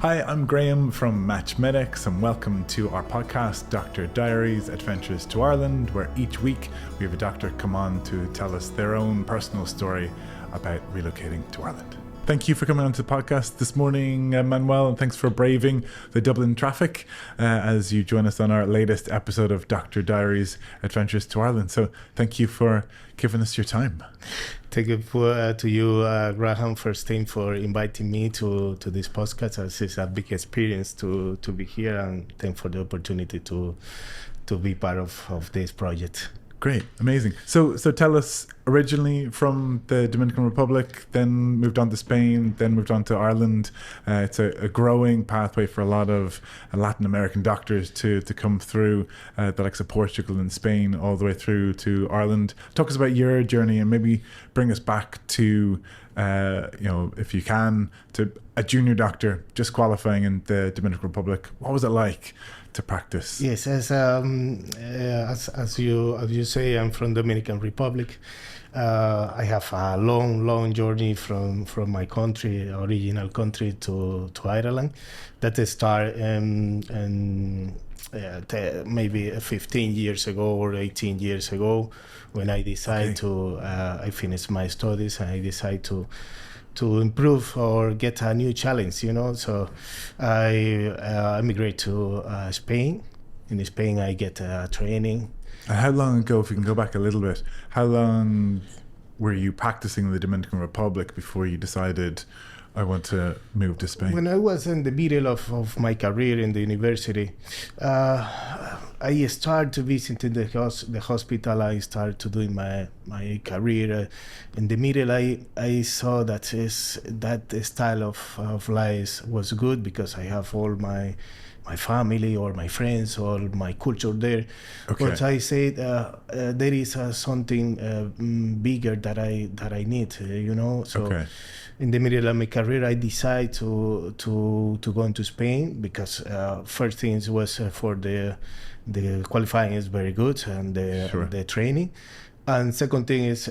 Hi, I'm Graham from MatchMedics and welcome to our podcast, Doctor Diaries, Adventures to Ireland, where each week we have a doctor come on to tell us their own personal story about relocating to Ireland. Thank you for coming on to the podcast this morning, Manuel, and thanks for braving the Dublin traffic as you join us on our latest episode of Doctor Diaries, Adventures to Ireland. So thank you for giving us your time. Thank you to you, Graham, first thing for inviting me to this podcast. It's a big experience to be here, and thanks for the opportunity to be part of this project. Great, amazing. So tell us, originally from the Dominican Republic, then moved on to Spain, then moved on to Ireland. It's a growing pathway for a lot of Latin American doctors to come through the likes of Portugal and Spain all the way through to Ireland. Talk us about your journey and maybe bring us back to, if you can, to a junior doctor just qualifying in the Dominican Republic. What was it like to practice? Yes, as you say, I'm from Dominican Republic. I have a long journey from my country, original country, to Ireland. That started maybe 15 years ago or 18 years ago, when I decided I finished my studies and I decided to improve or get a new challenge, So I immigrated to Spain. In Spain, I get training. And how long ago, if you can go back a little bit, how long were you practicing in the Dominican Republic before you decided, I want to move to Spain? When I was in the middle of my career in the university, I started to visit the hospital. I started to do my career. In the middle, I saw that that style of life was good because I have all my family or my friends or my culture there. Okay. But I said there is something bigger that I need, So. Okay. In the middle of my career, I decided to go into Spain because first things was for the qualifying is very good and the training, and second thing is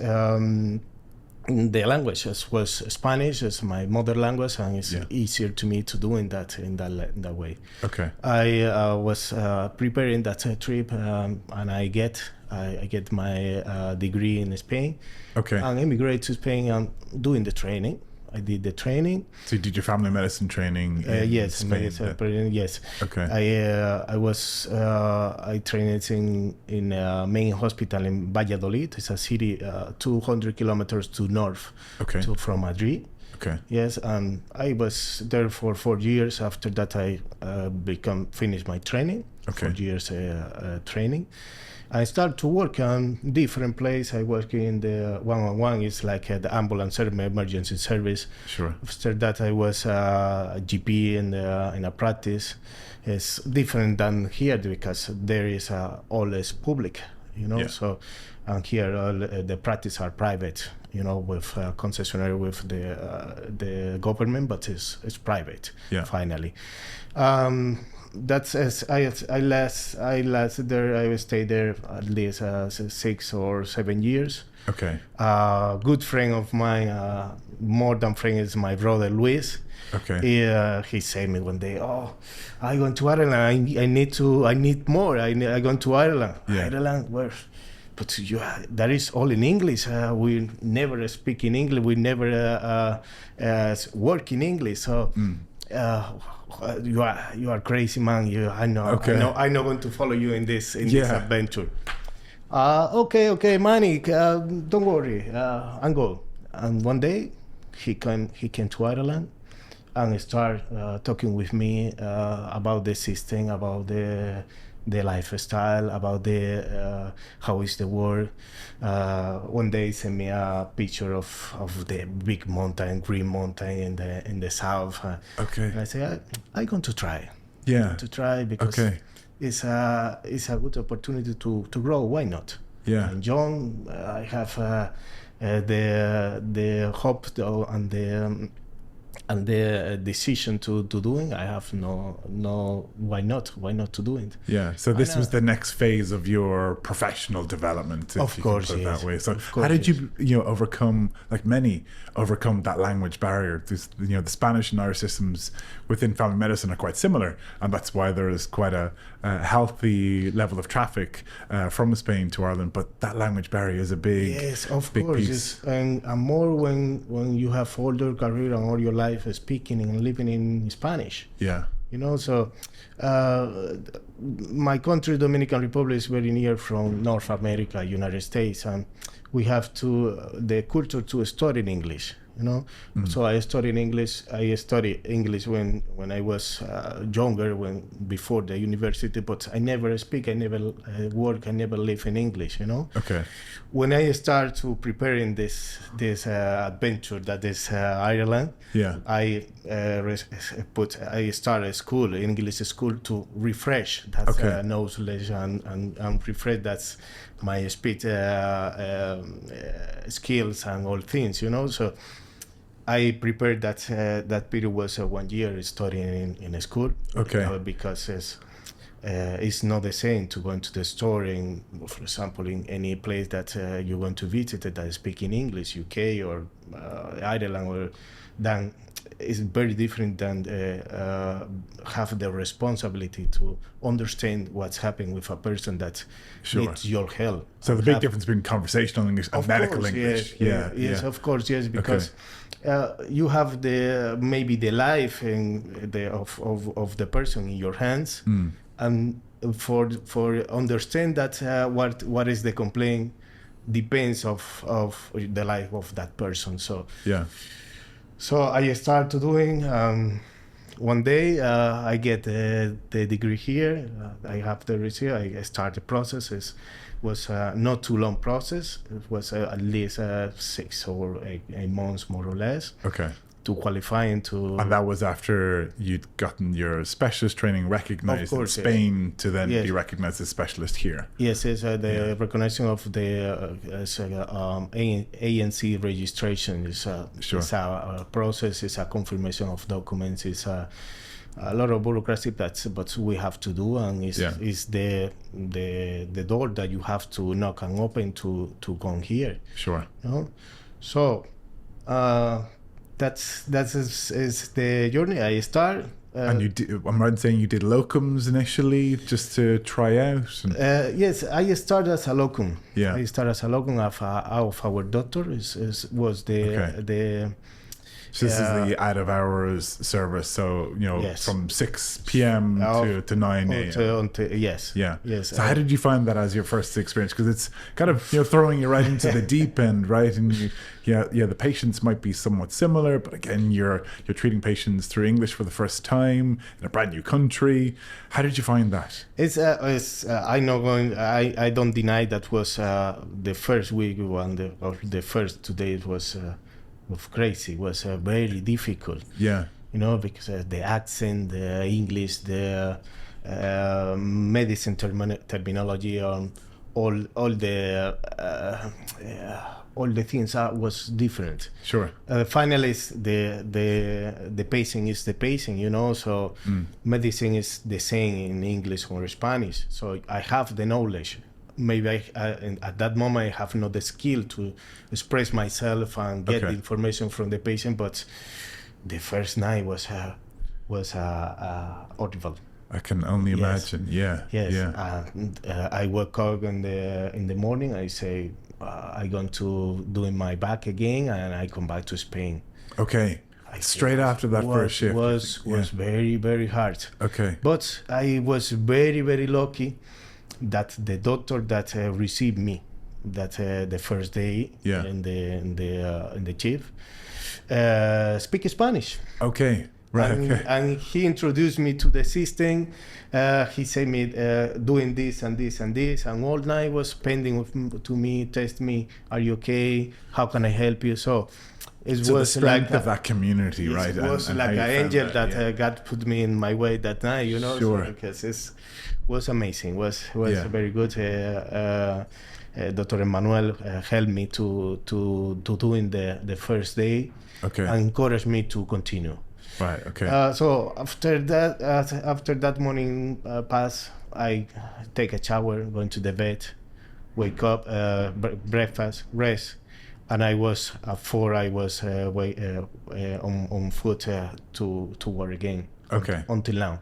the language was Spanish as my mother language, and it's easier to me to do in that way. Okay. I was preparing that trip, and I get my degree in Spain. Okay. And immigrate to Spain and doing the training. I did the training. So you did your family medicine training in yes, Spain? Yes. Okay. I trained in a main hospital in Valladolid. It's a city 200 kilometers to north from Madrid. Okay. Yes, and I was there for 4 years. After that, I finished my training. Okay. 4 years training. I started to work on different places. I work in the 111, it's like the ambulance emergency service. Sure. After that, I was a GP in a practice. It's different than here because there is all is public, Yeah. So, and here all the practice are private, with concessionary with the government, but it's private. Yeah. Finally. That's as I lasted there. I stayed there at least 6 or 7 years. Okay. Good friend of mine, more than friend, is my brother Luis. Okay. He said me one day, I going to Ireland. I need more. I going to Ireland. Yeah. Ireland, where? But that is all in English. We never speak in English. We never work in English. So. You are crazy, man. I'm not going to follow you in this adventure. Okay, Manny, don't worry. I'm go. And one day, he came to Ireland and started talking with me about the system, about the lifestyle, about how is the world. One day, he sent me a picture of the big mountain, green mountain in the south. Okay. And I said, I'm going to try. Yeah. To try because it's a good opportunity to grow. Why not? Yeah. I'm young. I have the hope and and the decision to doing, I have why not to do it. Yeah, so this was the next phase of your professional development, if Of you course, can put it yes. that way. So Of course, how did yes. you overcome, like many, overcome that language barrier? This, the Spanish and Irish systems within family medicine are quite similar, and that's why there is quite a healthy level of traffic from Spain to Ireland. But that language barrier is a big, yes, of big course, piece. yes. And more when you have all your career and all your life speaking and living in Spanish. Yeah. So my country, Dominican Republic, is very near from North America, United States, and we have the culture to study in English. So I studied English. I studied English when I was younger, before the university. But I never speak. I never work. I never live in English. Okay. When I start to preparing this adventure that is Ireland, Yeah. I started school, English school, to refresh that Okay. knowledge and refresh that's my speech skills and all things. So I prepared that period was 1 year studying in a school. Okay. Because it's not the same to go into the store for example, in any place that you want to visit that speak in English, UK or Ireland, or then it's very different than have the responsibility to understand what's happening with a person that needs your help. So the big difference between conversational English and medical English. Yes, of course, yes, because you have maybe the life of the person in your hands, and for understand that what is the complaint depends of the life of that person. So So I start to doing. One day I get the degree here. I have the receipt. I start the process. It was not too long process. It was at least 6 or 8 months, more or less. Okay. To qualify into. And that was after you'd gotten your specialist training recognized in Spain, to then be recognized as specialist here. Yes, it's the recognition of the ANC registration is a process. It's a confirmation of documents. It's a lot of bureaucracy but we have to do, and it's the door that you have to knock and open to come here. Sure. So. That's the journey I start. And you did, I'm right in saying you did locums initially just to try out? Yes, I started as a locum. Yeah. I started as a locum of our doctor. Was the So this is the out of hours service. So from 6 p.m. to 9 a.m. Yes. Yeah. Yes. So how did you find that as your first experience? Because it's kind of throwing you right into the deep end, right? And the patients might be somewhat similar, but again, you're treating patients through English for the first time in a brand new country. How did you find that? I don't deny that was the first week or the first 2 days was crazy. It was very difficult. Yeah. Because the accent, the English, the medicine terminology, all the things was different. Sure. Finally, the pacing is the pacing, So medicine is the same in English or Spanish. So I have the knowledge. Maybe at that moment I have not the skill to express myself and get the information from the patient. But the first night was horrible. I can only imagine. Yeah. Yes. Yeah. I woke up in the morning. I say I'm going to doing my back again, and I come back to Spain. Okay. Straight after that first shift. Was very, very hard. Okay. But I was very, very lucky that the doctor that received me the first day in the chief speak Spanish. Okay. Right. And he introduced me to the system. He said me doing this and this and this, and all night was spending to me, test me, are you okay? How can I help you? So it was the strength of that community, right? It was like an angel that God put me in my way that night, Sure. So because it was amazing. Was very good. Dr. Manuel helped me to doing the first day. Okay. And encouraged me to continue. Right. Okay. So after that morning pass, I take a shower, going to the bed, wake up, breakfast, rest, and I was at 4. I was on foot to work again. Okay. Until now.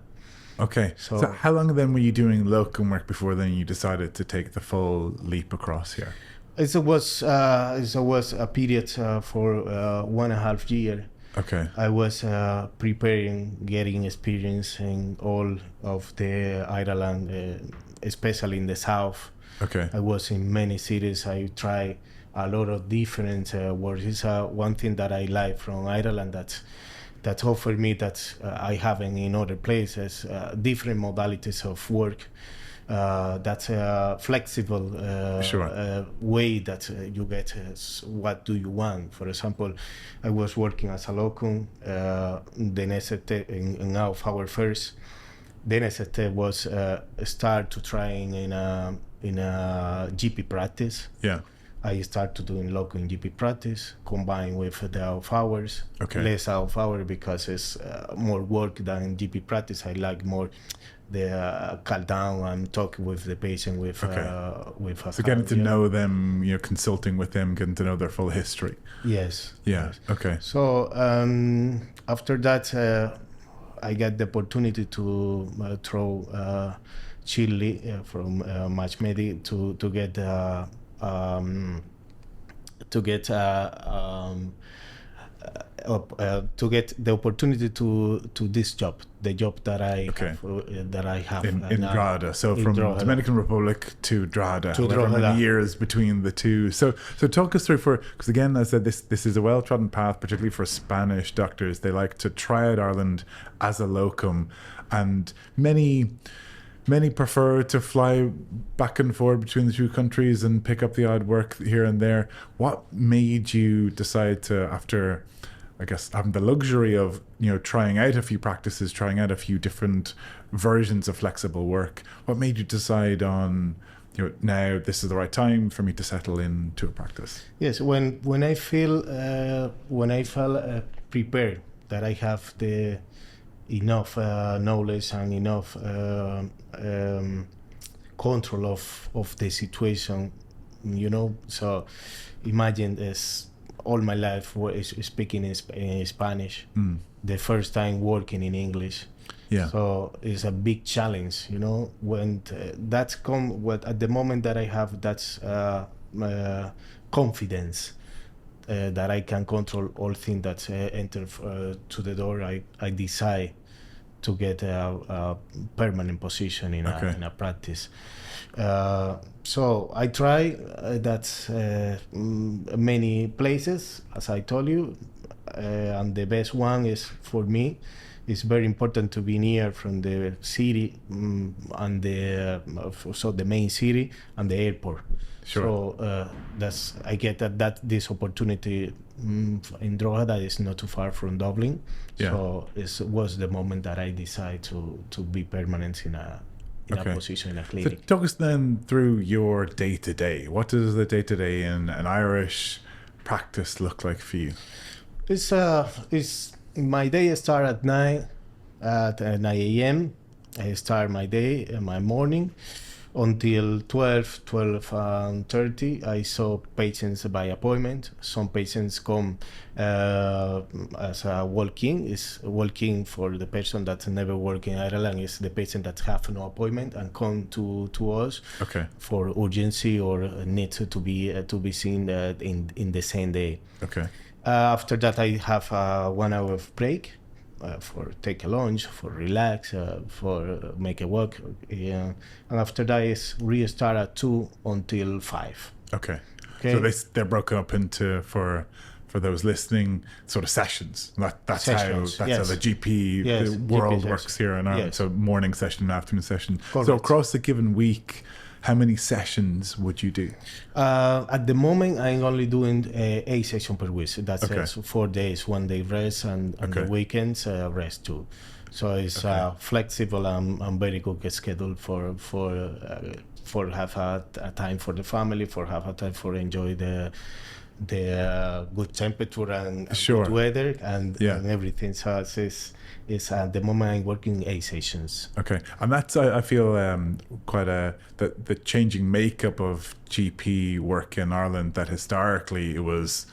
Okay. So how long then were you doing locum work before then you decided to take the full leap across here? It was a period for 1.5 years. Okay. I was preparing, getting experience in all of the Ireland, especially in the south. Okay. I was in many cities. I tried a lot of different works. It's one thing that I like from Ireland that offered me that I haven't in other places, different modalities of work. That's a flexible way that you get what do you want. For example, I was working as a locum. The next step in our first. The next step was start to trying in a GP practice. Yeah. I started doing locum GP practice combined with the off hours. Okay. Less off hour because it's more work than GP practice. I like more the calm down and talk with the patient with so getting to know them, consulting with them, getting to know their full history. Yes. Yeah. Yes. Okay. So after that, I got the opportunity to throw Chile from MatchMedics to get the opportunity to this job, the job that I have in Drogheda. So from Drogheda. Dominican Republic to Drogheda, To however Drogheda. many years between the two. So talk us through because again, as I said, this is a well-trodden path, particularly for Spanish doctors. They like to try out Ireland as a locum, and many prefer to fly back and forth between the two countries and pick up the odd work here and there. What made you decide to, after, I guess, having the luxury of trying out a few practices, trying out a few different versions of flexible work, what made you decide on now this is the right time for me to settle into a practice? Yes, when I felt prepared, that I have the enough knowledge and enough control of the situation, so imagine this all my life speaking in Spanish, the first time working in English. Yeah. So it's a big challenge, when that's at the moment that I have that's confidence that I can control all things that enter to the door. I decide to get a permanent position in a practice. So I try many places, as I told you, and the best one is for me. It's very important to be near from the city and the main city and the airport. Sure. So I get this opportunity in Drogheda is not too far from Dublin. Yeah. So it was the moment that I decided to be permanent in a position in a clinic. So talk us then through your day-to-day. What does the day-to-day in an Irish practice look like for you? It's my day start at 9 a.m. I start my day, my morning, until 12:30. I saw patients by appointment. Some patients come as a walk-in. It's walk-in for the person that never worked in Ireland. Is the patient that have no appointment and come to us for urgency or need to be seen in the same day. Okay. After that, I have 1 hour of break for take a lunch, for relax, for make a walk. And after that is restart at 2 until 5. Okay. So they're broken up into for those listening sort of sessions. That's Sessions, how yes. the GP Yes, world GP works here in Ireland. Yes. So morning session and afternoon session. Correct. So across the given week, how many sessions would you do? At the moment, I'm only doing 8 sessions per week. That's Okay. 4 days, 1 day rest, and the weekends rest too. So it's flexible and very good schedule for have a time for the family, for have a time for enjoy good temperature and Sure. good weather and Yeah. everything. So it's at the moment I'm working 8 sessions. Okay, and that's I feel quite the changing makeup of GP work in Ireland. That historically it was,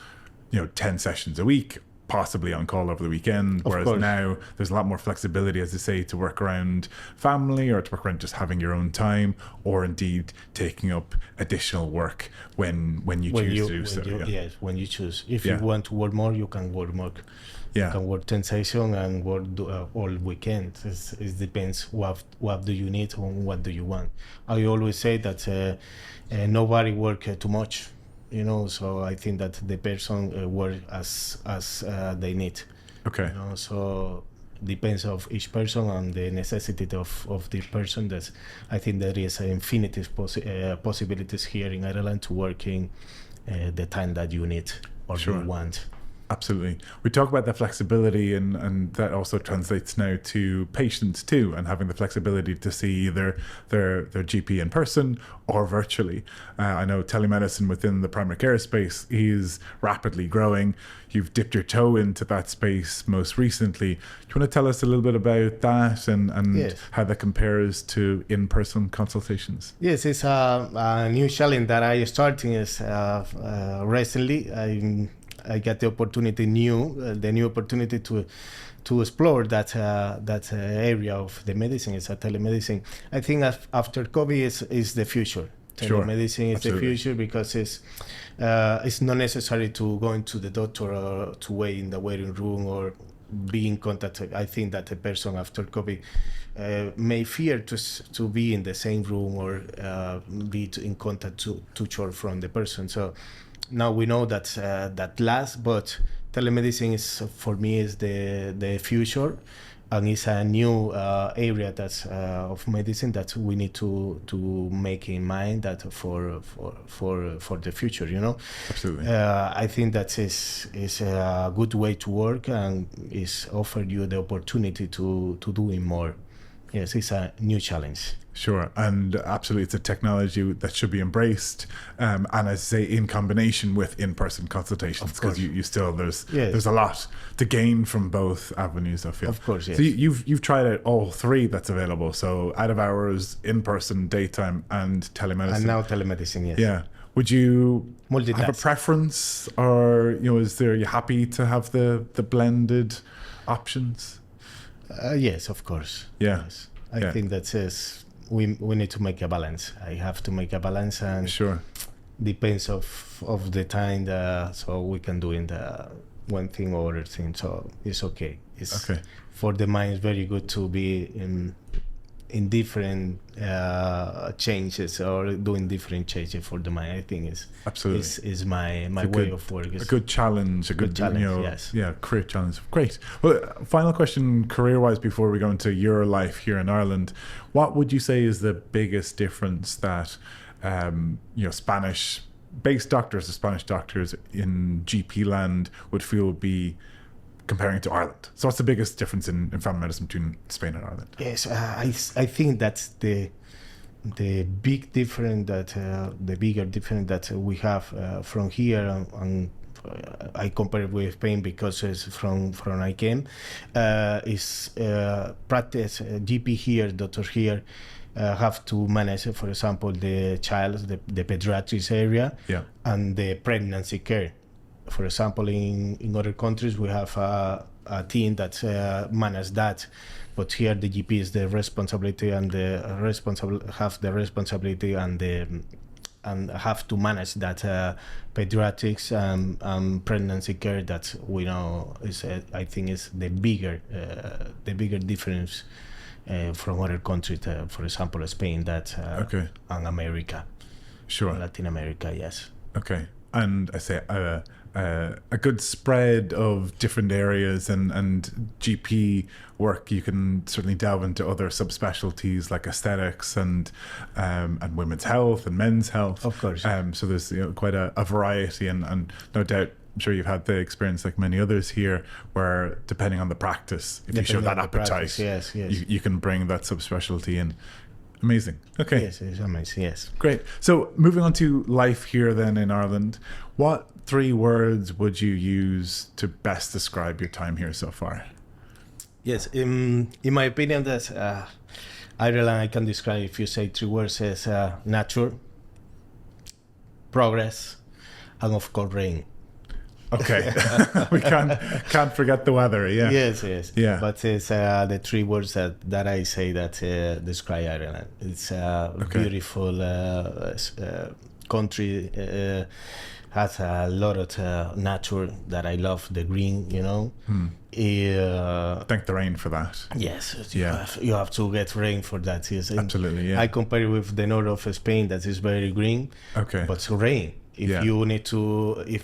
10 sessions a week, possibly on call over the weekend. Whereas course. now there's a lot more flexibility, as you say, to work around family or to work around just having your own time, or indeed taking up additional work when you choose to do so. Yes, when you choose. If Yeah. you want to work more, you can work more. Yeah. You can work 10 sessions and work all weekend. It depends what do you need and what do you want. I always say that nobody work too much, so I think that the person work as they need. Okay. So depends of each person and the necessity of the person. That I think there is infinite possibilities here in Ireland to working the time that you need or Sure. you want. Absolutely. We talk about the flexibility and that also translates now to patients too, and having the flexibility to see either their GP in person or virtually. I know telemedicine within the primary care space is rapidly growing. You've dipped your toe into that space most recently. Do you want to tell us a little bit about that and Yes. how that compares to in-person consultations? Yes, it's a new challenge that I starting is recently. I got the new opportunity to explore that area of the medicine. It's a telemedicine. I think after COVID is the future. Sure. Telemedicine is Absolutely. the future because it's not necessary to go into the doctor or to wait in the waiting room or be in contact. I think that a person after COVID may fear to be in the same room or be in contact too short from the person. So now we know that lasts, but telemedicine is for me is the future, and it's a new area that's of medicine that we need to make in mind that for the future. Absolutely. I think that is a good way to work and is offer you the opportunity to doing more. Yes, it's a new challenge. Sure, and absolutely, it's a technology that should be embraced, and as I say, in combination with in-person consultations, because you still there's a lot to gain from both avenues. I feel. Of course, yes. So you've tried out all three that's available. So out of hours, in-person, daytime, and telemedicine. And now telemedicine, yes. Yeah. Would you Multitask. have a preference, or are you happy to have the blended options? Yes, of course. Yeah. Yes. I think that says we need to make a balance. I have to make a balance, and Sure. depends of the time. So we can do in the one thing or other thing. So it's okay. It's Okay. for the mind. It's very good to be in different changes or doing different changes for the mind. I think Absolutely. is my way of work. A good challenge, a good challenge, yes. Yeah, career challenge. Great. Well, final question, career-wise, before we go into your life here in Ireland, what would you say is the biggest difference that Spanish-based doctors or Spanish doctors in GP land would feel would be comparing to Ireland? So what's the biggest difference in family medicine between Spain and Ireland? Yes, I think that's the big difference the bigger difference that we have from here and I compare it with Spain because it's from I came is practice GP here, doctors here have to manage, for example, the child, the pediatrics area, and the pregnancy care. For example, in other countries, we have a team that manages that, but here the GP is the responsibility and have the responsibility and have to manage that pediatrics and pregnancy care that we know is I think is the bigger difference from other countries, for example, Spain, and America, Sure, Latin America, yes. Okay, and I say a good spread of different areas and GP work. You can certainly delve into other subspecialties like aesthetics and women's health and men's health. Of course. So there's quite a variety and no doubt. I'm sure you've had the experience like many others here where depending on the practice, if you show that appetite, yes. You can bring that subspecialty in. Amazing. Okay. Yes, it's amazing. Yes. Great. So moving on to life here then in Ireland, what 3 words would you use to best describe your time here so far? Yes. In my opinion, that Ireland I can describe, if you say 3 words, as nature, progress, and of course rain. Okay. We can't forget the weather. Yeah. Yes. Yeah. But it's the 3 words that I say that describe Ireland. It's a beautiful country. Has a lot of nature that I love. The green, Thank the rain for that. Yes. You have to get rain for that. Yes. Absolutely. Yeah. I compare it with the north of Spain that is very green. Okay. But rain. If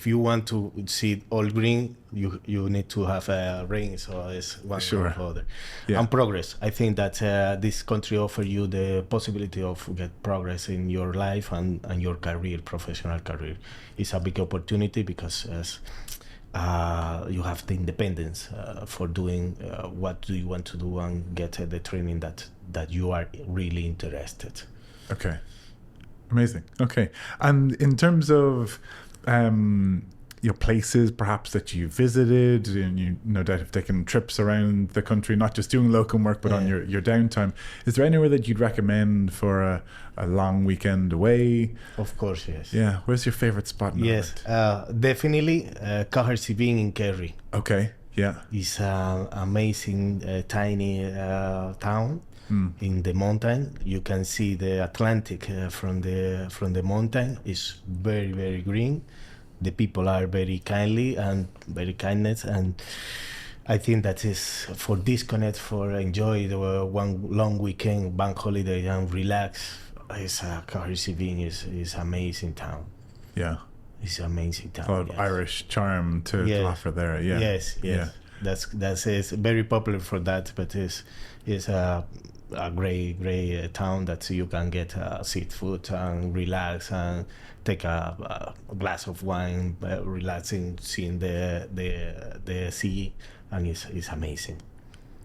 you want to see all green, you need to have rain. So it's one or the other. Yeah. And progress. I think that this country offers you the possibility of get progress in your life and your career, professional career. It's a big opportunity because you have the independence for doing what do you want to do and get the training that you are really interested. Okay. Amazing. Okay. And in terms of your places perhaps that you visited, and you no doubt have taken trips around the country, not just doing locum work, but on your downtime, is there anywhere that you'd recommend for a long weekend away? Of course, yes. Yeah. Where's your favorite spot in Ireland? Definitely Cahersiveen in Kerry. Okay. Yeah. It's an amazing tiny town. In the mountain, you can see the Atlantic from the mountain. It's very, very green. The people are very kindly and very kindness, and I think that is for disconnect, for enjoy the one long weekend, bank holiday, and relax. It's Cahersiveen is amazing town. Yeah, it's amazing town. A lot of Irish charm to offer there. Yeah. Yes. Yeah. That's is very popular for that, but it's a great town that you can get seafood and relax and take a glass of wine, relaxing, seeing the sea, and it's amazing.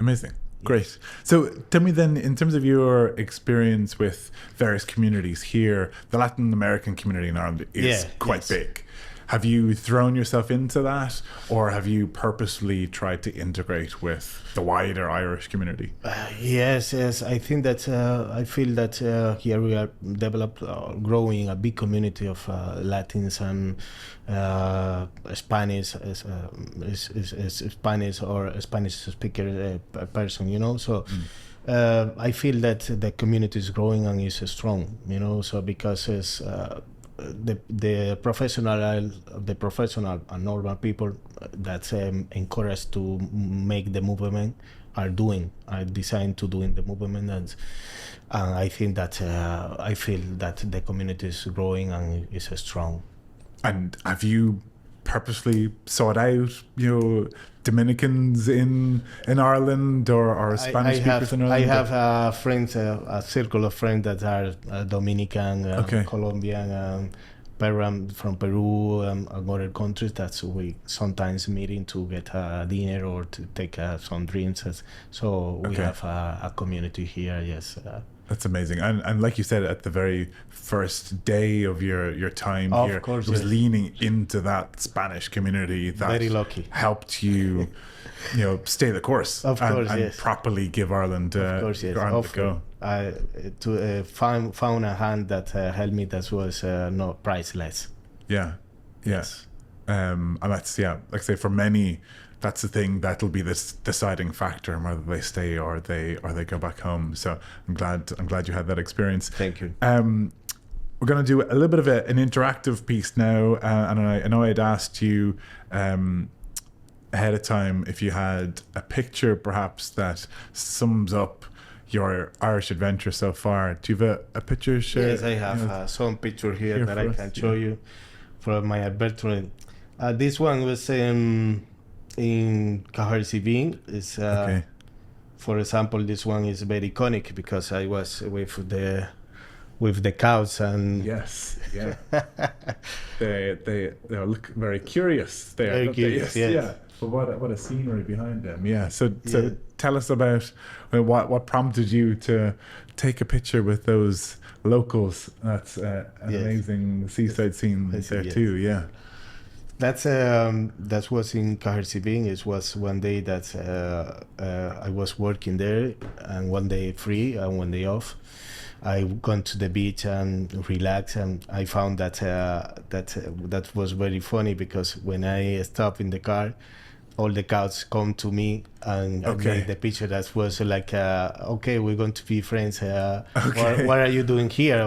Amazing. Great. So tell me then, in terms of your experience with various communities here, the Latin American community in Ireland is quite big. Have you thrown yourself into that, or have you purposely tried to integrate with the wider Irish community? Yes. I think that I feel that here we are growing a big community of Latins and Spanish, Spanish or Spanish speaker person. So. I feel that the community is growing and is strong. So because it's. The professional and normal people that encouraged to make the movement are designed to doing the movement, and I think that I feel that the community is growing and is strong. And have you purposely sought out, Dominicans in Ireland or Spanish speakers in Ireland? I have friends, a circle of friends that are Dominican, Colombian, from Peru, and other countries that we sometimes meeting to get a dinner or to take some drinks. So we have a community here. Yes. That's amazing. And like you said, at the very first day of your time here, it was leaning into that Spanish community that very lucky. Helped you, stay the course and properly give Ireland, Ireland a go. Found a hand that helped me that was not priceless. Yeah. Yes. And that's, like I say, for many, that's the thing that'll be this deciding factor whether they stay or they go back home. So I'm glad you had that experience. Thank you. We're going to do a little bit of an interactive piece now, and I know I'd asked you ahead of time if you had a picture perhaps that sums up your Irish adventure so far. Do you have a picture? Yes, I have some picture here that I can show you from my adventure. This one was in Cahersiveen. Is for example, this one is very iconic because I was with with the cows and Yes, yeah. they look very curious there. Very don't they? curious, yes. Yeah. But what a scenery behind them. Yeah. So Yeah. tell us about what prompted you to take a picture with those locals. That's an Yes. amazing seaside scene there Yes. too. Yeah. that was in Cajercibín. It was one day that I was working there, and one day free and one day off. I gone to the beach and relax, and I found that that was very funny, because when I stop in the car, all the cows come to me and I made the picture. That was like, okay, we're going to be friends. What are you doing here?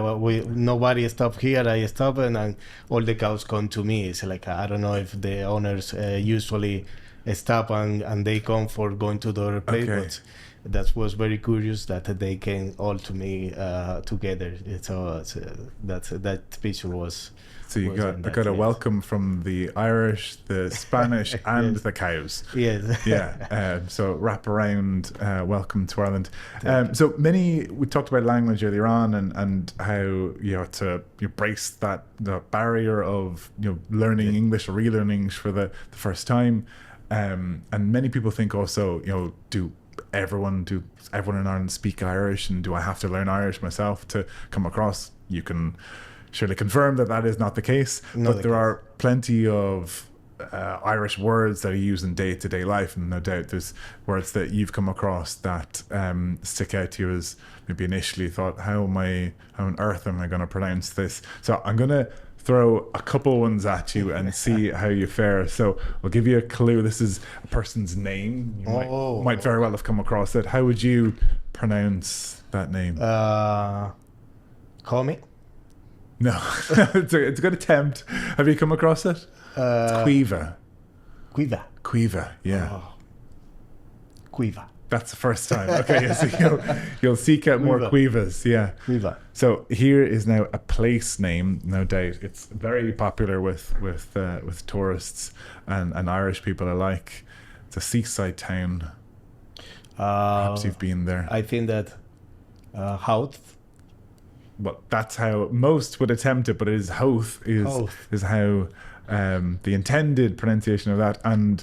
Nobody stop here. I stop, and all the cows come to me. It's like, I don't know if the owners usually stop and they come for going to the other place, but that was very curious that they came all to me together. So that picture was. So you got a welcome from the Irish, the Spanish, and the cows. Yes. Yeah. So wrap around welcome to Ireland. So we talked about language earlier on, and how you had to brace the barrier of learning English or relearning English for the first time. And many people think also, do everyone in Ireland speak Irish, and do I have to learn Irish myself to come across? You can surely confirm that is not the case, but there are plenty of Irish words that are used in day-to-day life, and no doubt there's words that you've come across that stick out to you as maybe initially thought, how on earth am I going to pronounce this? So I'm going to throw a couple ones at you and see how you fare. So I'll give you a clue. This is a person's name. You might very well have come across it. How would you pronounce that name? Call me. No, it's a good attempt. Have you come across it? It's Quiva. Quiva, yeah. Oh. Quiva. That's the first time. Okay, so you'll seek out more Quivas, yeah. Quiva. So here is now a place name, no doubt. It's very popular with tourists and Irish people alike. It's a seaside town. Perhaps you've been there. I think that Howth. Well, that's how most would attempt it, but it is Howth is how the intended pronunciation of that. And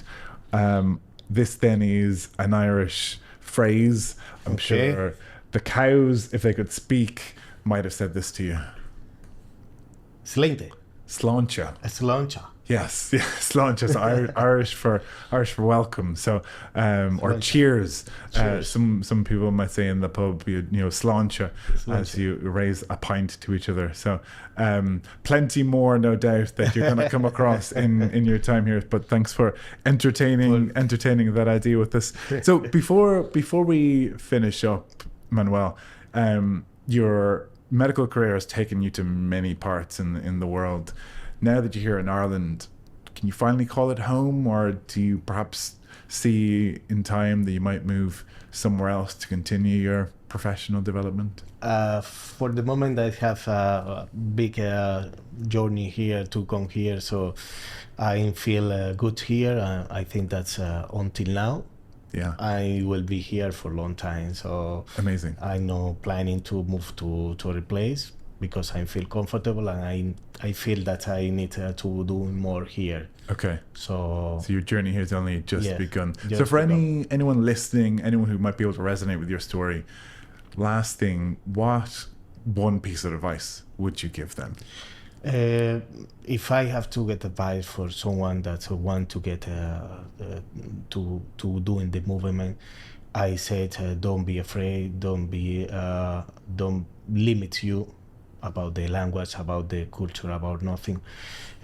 this then is an Irish phrase. I'm sure the cows, if they could speak, might have said this to you. Slinte. Sláinte. Sláinte. Yes, sláinte is Irish for welcome. So or cheers. Some people might say in the pub, sláinte, as you raise a pint to each other. So plenty more, no doubt, that you're going to come across in your time here. But thanks for entertaining that idea with us. So before we finish up, Manuel, your medical career has taken you to many parts in the world. Now that you're here in Ireland, can you finally call it home, or do you perhaps see in time that you might move somewhere else to continue your professional development? For the moment, I have a big journey here to come here, so I feel good here. I think that's until now. Yeah, I will be here for a long time. So amazing. I'm not planning to move to a place, because I feel comfortable, and I feel that I need to do more here. Okay. So your journey here has only just begun. So for anyone listening, anyone who might be able to resonate with your story, last thing, what one piece of advice would you give them? If I have to get advice for someone that want to get to doing the movement, I said don't be afraid, don't limit you about the language, about the culture, about nothing.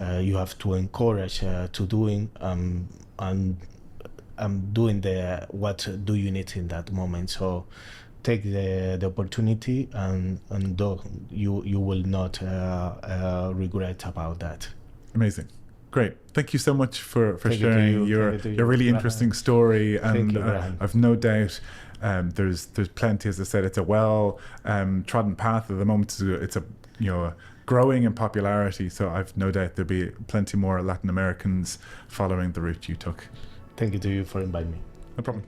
You have to encourage to doing and doing what do you need in that moment. So take the opportunity, and you will not regret about that. Amazing. Great. Thank you so much for sharing your really interesting story. And I've no doubt there's plenty, as I said, it's a well trodden path at the moment. It's a growing in popularity. So I've no doubt there'll be plenty more Latin Americans following the route you took. Thank you to you for inviting me. No problem.